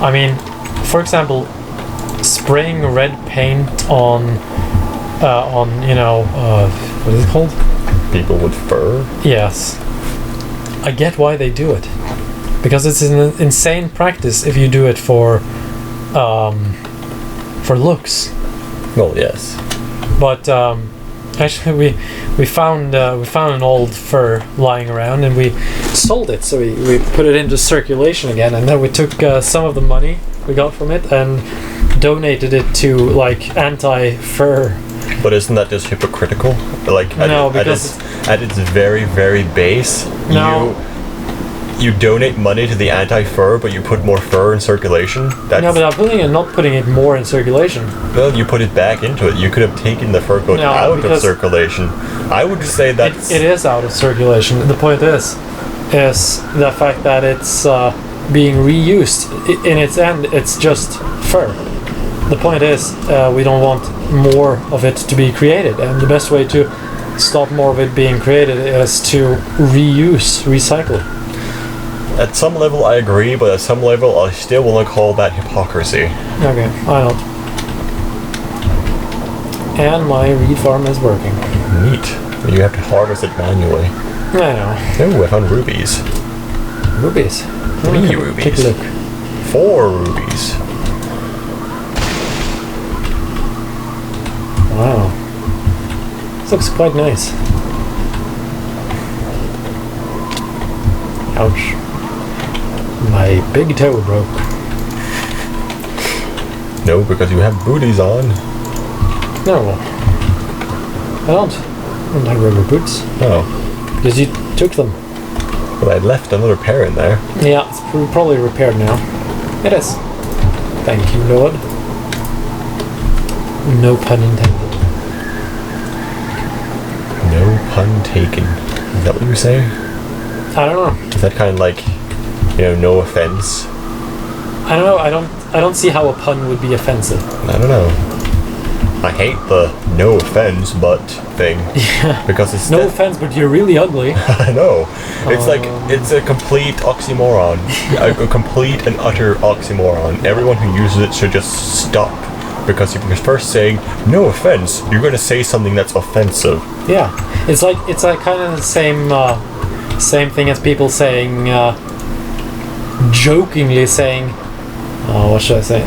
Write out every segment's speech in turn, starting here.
I mean, for example, spraying red paint on what is it called? People with fur? Yes. I get why they do it. Because it's an insane practice if you do it for looks. Well, yes. But actually, we found an old fur lying around, and we sold it. So we put it into circulation again, and then we took some of the money we got from it and donated it to like anti-fur. But isn't that just hypocritical? Like No, at its very, very base, No. you donate money to the anti-fur, but you put more fur in circulation. That's, No, but I'm not putting it more in circulation. well, you put it back into it. You could have taken the fur coat No, out of because circulation. I would say that It is out of circulation. The point is the fact that it's being reused. In its end, it's just fur. The point is we don't want more of it to be created, and the best way to stop more of it being created is to recycle. at some level I agree, but at some level I still want to call that hypocrisy. Okay, I don't. And my reed farm is working. Neat. You have to harvest it manually. I know. Oh, I found rubies. Rubies. 3 rubies. Take a look. 4 rubies. Wow. This looks quite nice. Ouch. My big toe broke. No, because you have booties on. No. I don't. I don't have rubber boots. Oh. Because you took them. But I left another pair in there. Yeah, it's probably repaired now. It is. Thank you, Lord. No pun intended. No pun taken. Is that what you say? I don't know. Is that kind of like, no offense? I don't know. I don't see how a pun would be offensive. I don't know. I hate the no offense but thing. Yeah. Because it's No offense, but you're really ugly. I know. It's like, it's a complete oxymoron. a complete and utter oxymoron. Everyone who uses it should just stop. Because if you're first saying, no offense, you're going to say something that's offensive. Yeah. It's like kind of the same thing as people saying, jokingly saying, what should I say?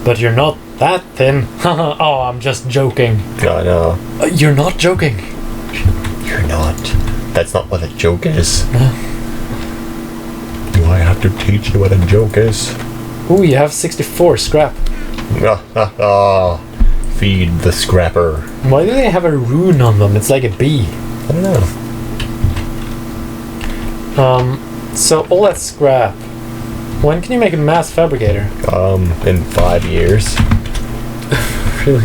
But you're not that thin. Oh, I'm just joking. I know. You're not joking. You're not. That's not what a joke is. Do I have to teach you what a joke is? Ooh, you have 64 scrap. Feed the scrapper. Why do they have a rune on them? It's like a bee. I don't know. So all that scrap. When can you make a mass fabricator? In 5 years. Really?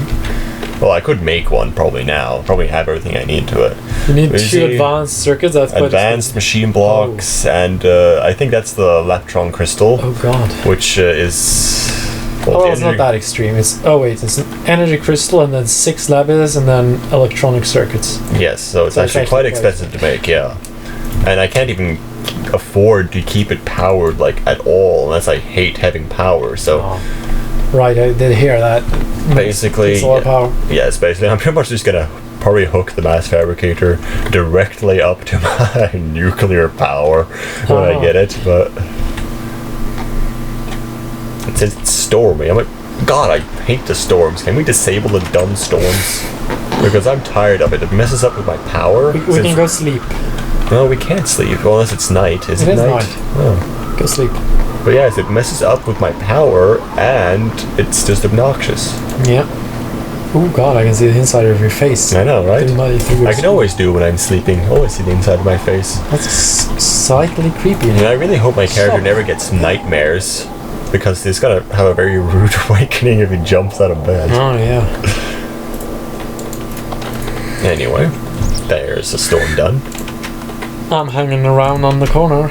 Well, I could make one probably now. Probably have everything I need to it. You need You 2 see, advanced circuits. That's quite Advanced machine blocks, and I think that's the Electron crystal, Oh god. which is. Oh, it's not that extreme. It's an energy crystal and then 6 lapis and then electronic circuits. Yes, so it's So actually it's quite actually expensive to make, yeah. And I can't even afford to keep it powered at all, unless I hate having power. So Right, I did hear that. basically, It's a lot of power. yes, basically, I'm pretty much just gonna probably hook the mass fabricator directly up to my nuclear power when I get it. But it's stormy. I'm like, God, I hate the storms. Can we disable the dumb storms? Because I'm tired of it. It messes up with my power. We can go sleep. No, we can't sleep. Well, unless it's night. Is It it is night? night. Oh. Go sleep. But yes, it messes up with my power, and it's just obnoxious. Yeah. Oh god, I can see the inside of your face. I know, right? I can know. always do when I'm sleeping. Always see the inside of my face. That's slightly creepy. And I really hope my character Stop. never gets nightmares, because he's gonna have a very rude awakening if he jumps out of bed. Oh yeah. Anyway, there's the storm done. I'm hanging around on the corner.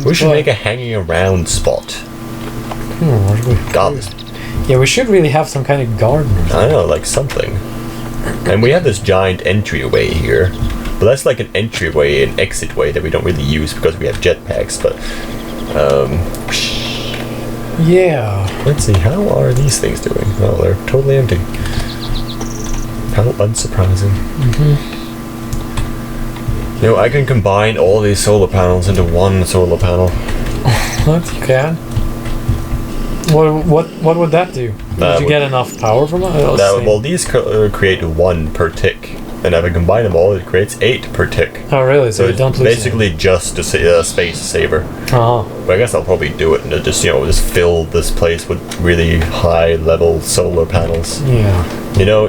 We should make a hanging around spot. What should we? God, this, Yeah, we should really have some kind of garden. I don't know, like something. And we have this giant entryway here. But that's like an entryway and exit way that we don't really use because we have jetpacks. But yeah. Let's see, how are these things doing? Oh, they're totally empty. How unsurprising. You know, I can combine all these solar panels into one solar panel. What? You can? What would that do? Did you get enough power from it? Well, these create 1 per tick. And if I combine them all, it creates 8 per tick. Oh, really? So you don't lose basically just a space saver. Oh. But I guess I'll probably do it and just fill this place with really high level solar panels. Yeah. You know,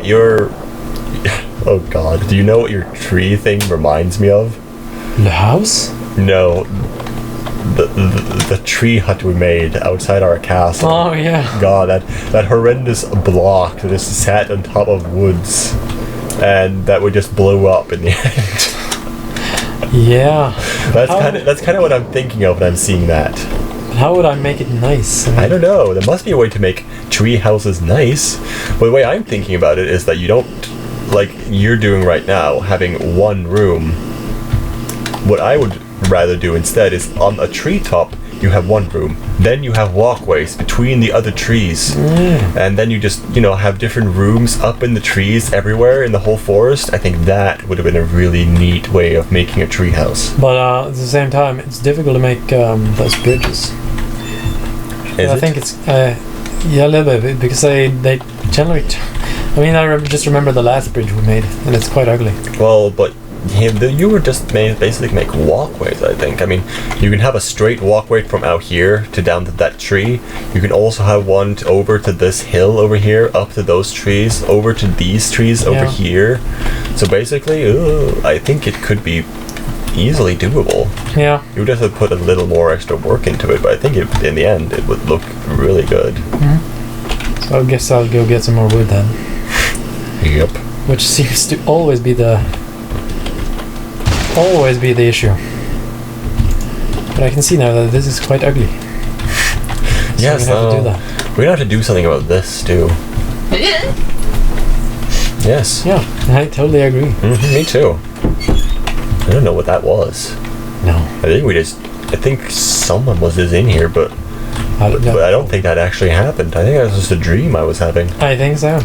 oh god, do you know what your tree thing reminds me of? The house? No. The tree hut we made outside our castle. Oh yeah. God, that horrendous block that just sat on top of woods. And that would just blow up in the end. Yeah. That's kind of what I'm thinking of when I'm seeing that. How would I make it nice? I don't know. There must be a way to make tree houses nice. But the way I'm thinking about it is that you don't, like you're doing right now, having 1 room. What I would rather do instead is on a treetop you have 1 room, then you have walkways between the other trees, and then you just have different rooms up in the trees everywhere in the whole forest. I think that would have been a really neat way of making a tree house. But at the same time, it's difficult to make those bridges. I think it's a little bit, because they generally I just remember the last bridge we made, and it's quite ugly. Well, but you were just basically make walkways, I think. I mean, you can have a straight walkway from out here to down to that tree. You can also have one over to this hill over here, up to those trees, over to these trees over here. So basically, I think it could be easily doable. Yeah. You would have to put a little more extra work into it, but I think in the end it would look really good. So I guess I'll go get some more wood then. Yep. Which seems to always be the issue. But I can see now that this is quite ugly. So yes, we have to do that. We're gonna have to do something about this too. Yes. Yeah, I totally agree. Me too. I don't know what that was. No. I think someone was in here, but I don't think that actually happened. I think that was just a dream I was having. I think so.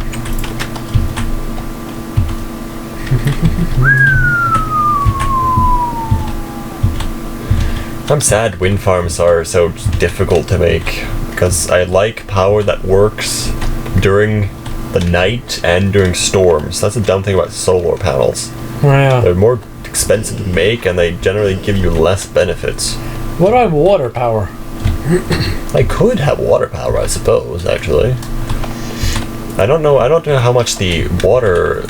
I'm sad wind farms are so difficult to make, because I like power that works during the night and during storms. That's the dumb thing about solar panels. Oh, yeah. They're more expensive to make, and they generally give you less benefits. What about water power? I could have water power, I suppose, actually. I don't know how much the water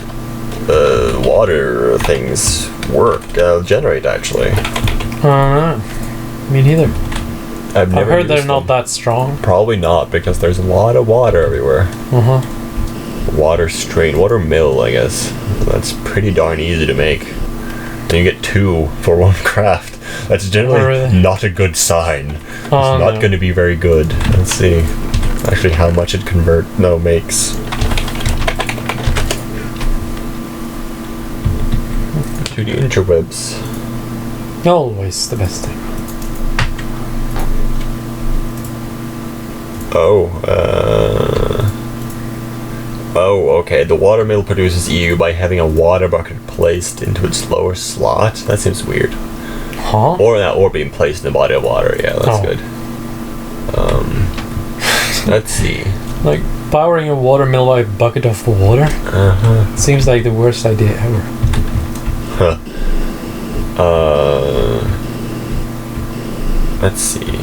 things generate, actually. Me neither. I've heard they're not that strong. Probably not, because there's a lot of water everywhere. Water strain, water mill, I guess. That's pretty darn easy to make. And you get 2 for 1 craft. That's generally not a good sign. It's not going to be very good. Let's see actually how much it makes. To the interwebs. Always the best thing. Okay. The water mill produces EU by having a water bucket placed into its lower slot. That seems weird. Huh? Or being placed in a body of water. Yeah, that's good. Let's see. Like powering a water mill by a bucket of water? Seems like the worst idea ever. Let's see.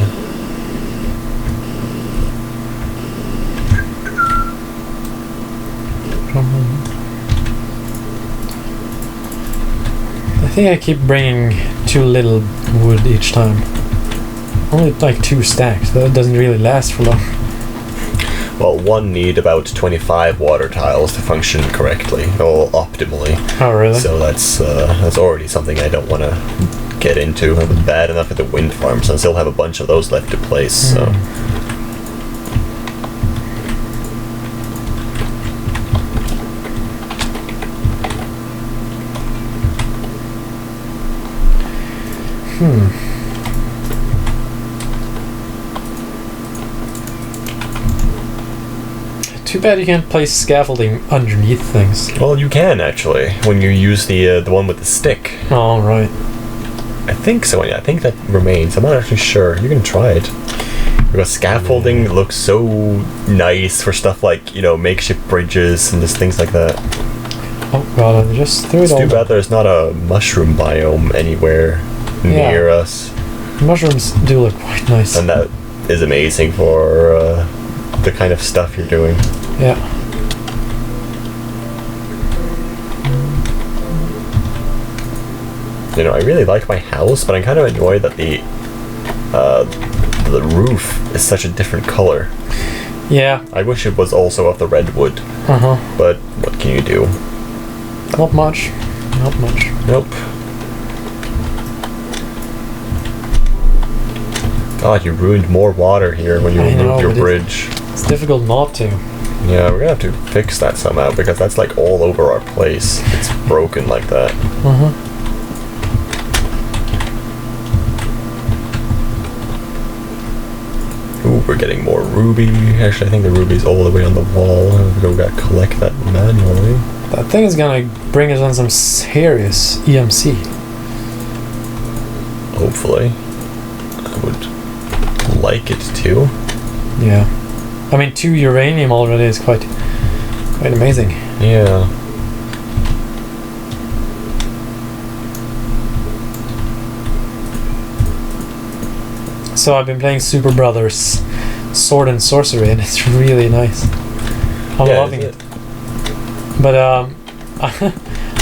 I think I keep bringing too little wood each time. Only like 2 stacks, but that doesn't really last for long. Well, one need about 25 water tiles to function correctly, or optimally. Oh, really? So that's already something I don't want to get into. I'm bad enough at the wind farms, and I still have a bunch of those left to place, so... Too bad you can't place scaffolding underneath things. Well, you can actually when you use the one with the stick. Oh, right. I think so. Yeah, I think that remains. I'm not actually sure. You can try it. Because scaffolding looks so nice for stuff like, makeshift bridges and just things like that. Oh god, I just threw it It's all. too bad there's not a mushroom biome anywhere near us. Mushrooms do look quite nice. And that is amazing for the kind of stuff you're doing. Yeah. I really like my house, but I kind of enjoy that the roof is such a different color. Yeah. I wish it was also of the redwood. But what can you do? Not much. Not much. Nope. God, you ruined more water here when you removed your bridge. It's difficult not to. Yeah, we're gonna have to fix that somehow because that's like all over our place. It's broken like that. Ooh, we're getting more ruby. Actually, I think the ruby's all the way on the wall. We gotta collect that manually. That thing is gonna bring us on some serious EMC. Hopefully. I would like it to. Yeah. I mean, 2 uranium already is quite amazing. Yeah. So I've been playing Super Brothers Sword and Sorcery, and it's really nice. I'm loving it. But I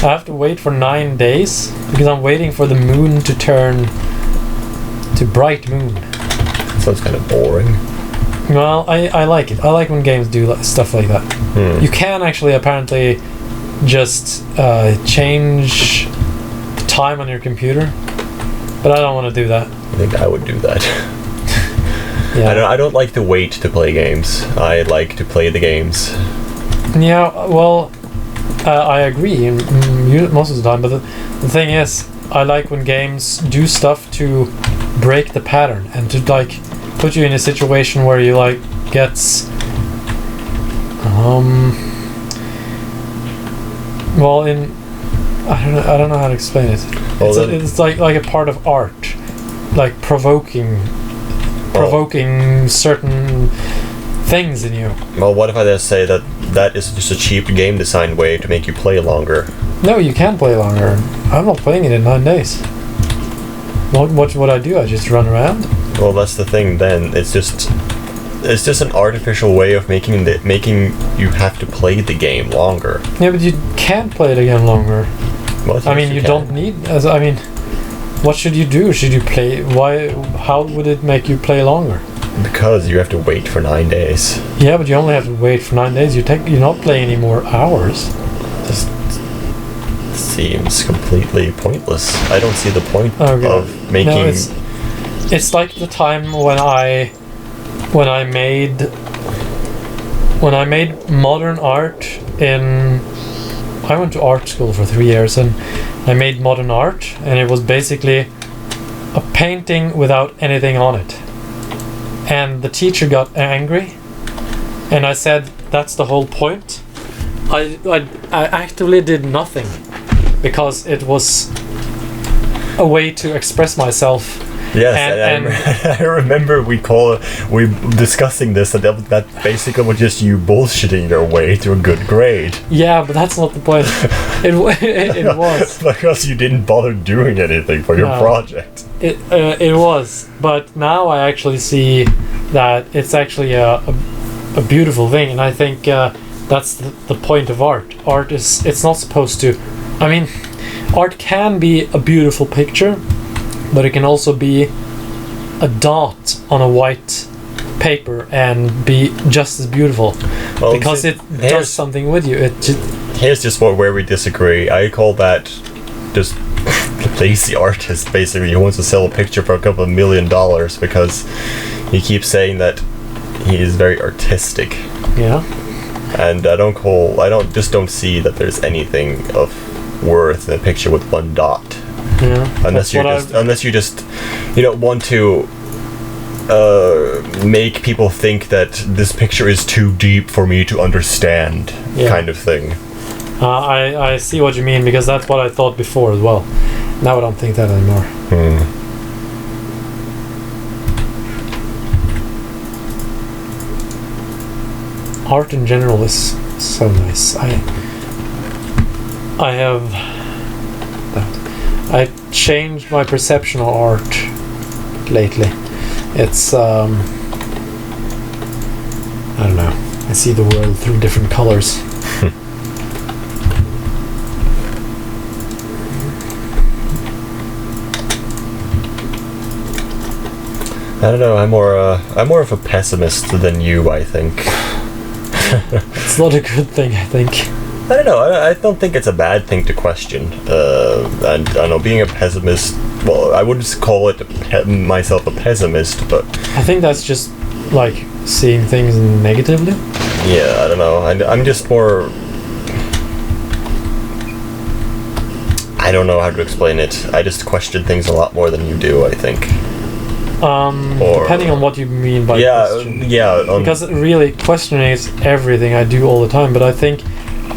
have to wait for 9 days because I'm waiting for the moon to turn to bright moon. Sounds kind of boring. Well, I like it. I like when games do stuff like that. You can actually apparently just change the time on your computer, but I don't want to do that. I think I would do that. Yeah. I don't like to wait to play games. I like to play the games. Yeah, well, I agree most of the time, but the thing is, I like when games do stuff to break the pattern and to put you in a situation where you gets well, I don't know how to explain it. Well, it's like a part of art, like provoking certain things in you. Well, what if I just say that is just a cheap game design way to make you play longer? No, you can play longer. I'm not playing it in 9 days. What would I do? I just run around? Well, that's the thing then. It's just an artificial way of making you have to play the game longer. Yeah, but you can't play it again longer. Well, I mean, you don't need... what should you do? Should you play... How would it make you play longer? Because you have to wait for 9 days. Yeah, but you only have to wait for 9 days. You're not playing any more hours. Just seems completely pointless. I don't see the point of making... No, it's like the time when I made modern art in... I went to art school for 3 years and I made modern art, and it was basically a painting without anything on it. And the teacher got angry, and I said, that's the whole point. I actively did nothing because it was a way to express myself. Yes, and I remember we discussing this, that basically was just you bullshitting your way to a good grade. Yeah, but that's not the point. It was. Because you didn't bother doing anything for your project. It was, but now I actually see that it's actually a beautiful thing, and I think that's the point of art. Art it's not supposed to... I mean, art can be a beautiful picture, but it can also be a dot on a white paper and be just as beautiful, because it does something with you. Here's just where we disagree. I call that just lazy artist. Basically, he wants to sell a picture for $2 million because he keeps saying that he is very artistic. Yeah. And I don't see that there's anything of worth in a picture with one dot. Yeah. Unless you just want to make people think that this picture is too deep for me to understand, kind of thing. I see what you mean, because that's what I thought before as well. Now I don't think that anymore. Art in general is so nice. I changed my perception of art lately. It's I don't know. I see the world through different colors. I don't know. I'm more of a pessimist than you, I think. It's not a good thing, I think. I don't know. I don't think it's a bad thing to question. And I don't know, being a pessimist. Well, I wouldn't call myself a pessimist, but I think that's just like seeing things negatively. Yeah, I don't know. I'm just more. I don't know how to explain it. I just question things a lot more than you do, I think. Depending on what you mean by question. Because really, questioning is everything I do all the time. But I think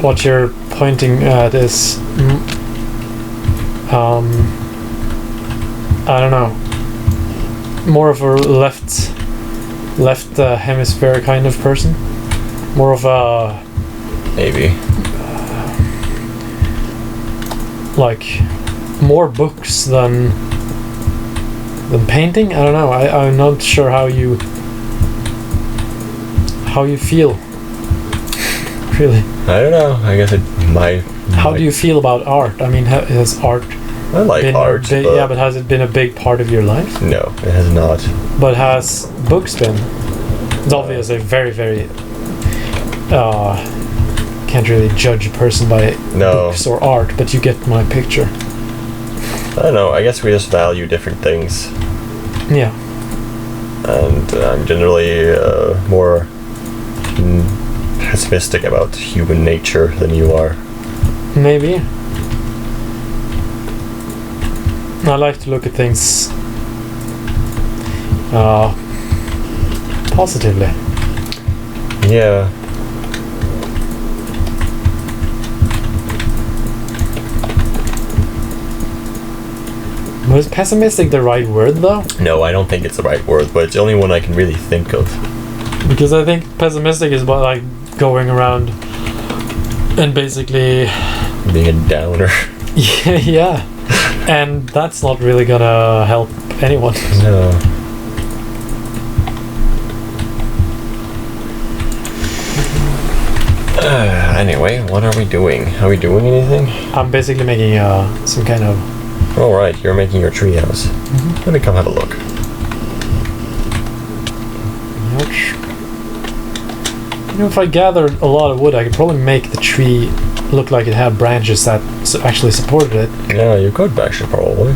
what you're pointing at is, I don't know, more of a left hemisphere kind of person. More of a maybe like more books than painting. I don't know. I'm not sure how you feel. Really. I don't know. I guess How do you feel about art? I mean, has art? I like art. But has it been a big part of your life? No, it has not. But has books been? It's obviously very, very. Can't really judge a person by books or art, but you get my picture. I don't know. I guess we just value different things. Yeah. And I'm generally more pessimistic about human nature than you are. Maybe. I like to look at things positively. Yeah. Was pessimistic the right word, though? No, I don't think it's the right word, but it's the only one I can really think of. Because I think pessimistic is about like going around and basically being a downer. Yeah. And that's not really gonna help anyone. No. Anyway, what are we doing? Are we doing anything? I'm basically making some kind of... Alright, you're making your treehouse. Mm-hmm. Let me come have a look. Ouch. You know, if I gathered a lot of wood, I could probably make the tree look like it had branches that actually supported it. Yeah, you could actually, probably.